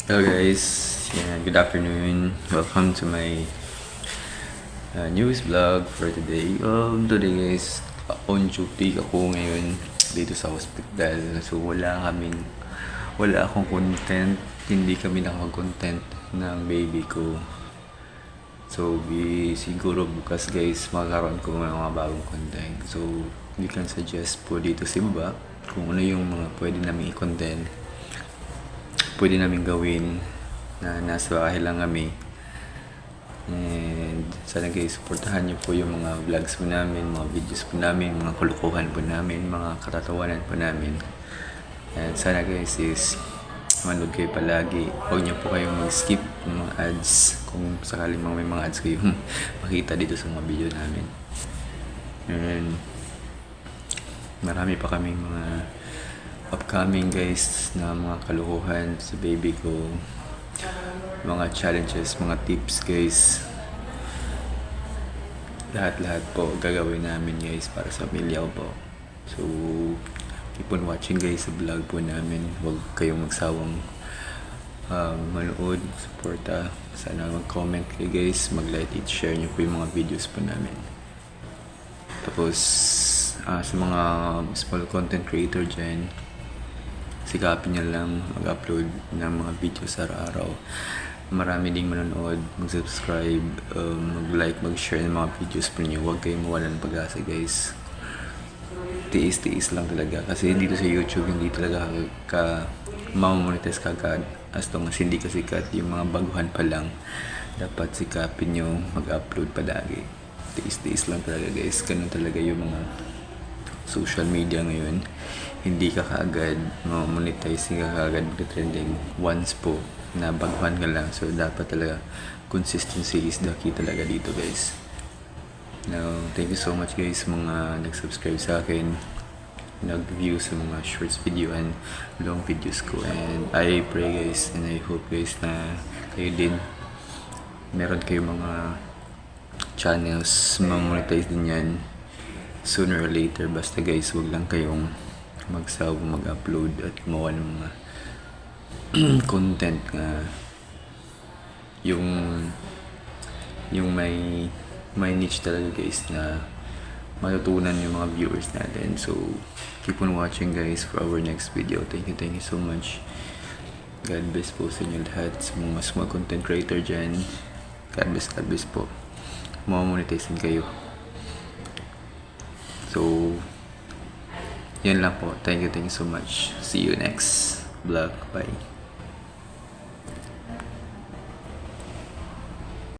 Hello guys, good afternoon. Welcome to my news vlog for today. Today guys, on duty ako ngayon dito sa hospital. So wala akong content. Hindi kami nakag-content ng baby ko. So siguro bukas guys magkaroon ko ng mga bagong content. So we can suggest po dito sa baba kung ano yung mga pwede namin i-content, pwede namin gawin na nasa bahay lang kami. And sana guys, supportahan niyo po yung mga vlogs po namin, mga videos po namin, mga kulukuhan po namin, mga katatawanan po namin. And sana guys is manood kayo palagi. Huwag niyo po kayong mag-skip ng mga ads kung sakaling may mga ads kayong makita dito sa mga video namin. And marami pa kaming mga upcoming guys na mga kalukuhan sa baby ko, mga challenges, mga tips guys, lahat po gagawin namin guys para sa pamilya ko po. So keep on watching guys sa vlog po namin. Huwag kayong magsawang manood, supporta. Sana mag-comment kayo guys, mag-like it, share nyo po yung mga videos po namin. Tapos sa mga small content creator dyan, sikapin nyo lang mag-upload ng mga videos araw-araw. Marami ding manonood, mag-subscribe, mag-like, mag-share ng mga videos po nyo. Huwag kayong mawalan ng pag-asa guys. Tiis-tiis lang talaga. Kasi dito sa YouTube, hindi talaga mamamonetize kagad. As long as hindi ka sikat, yung mga baguhan pa lang, dapat sikapin nyo mag-upload palagi. Tiis-tiis lang talaga guys. Ganun talaga yung mga social media ngayon. Hindi ka kaagad monetize, hindi ka kaagad trending once po na baguhan ka lang. So dapat talaga consistency is the key talaga dito guys. Now, thank you so much guys mga nag-subscribe sa akin, nag-view sa mga shorts video and long videos ko. And I pray guys and I hope guys na kayo din meron kayo mga channels ma-monetize din yan sooner or later. Basta guys, wag lang kayong magsawang mag-upload at gumawa ng mga content na yung may niche talaga guys na matutunan yung mga viewers natin. So keep on watching guys for our next video. Thank you so much. God bless po sa inyo lahat, sa mga small content creator dyan. God bless po. Mamonetize din kayo. So yan lang po. Thank you so much. See you next vlog. Bye.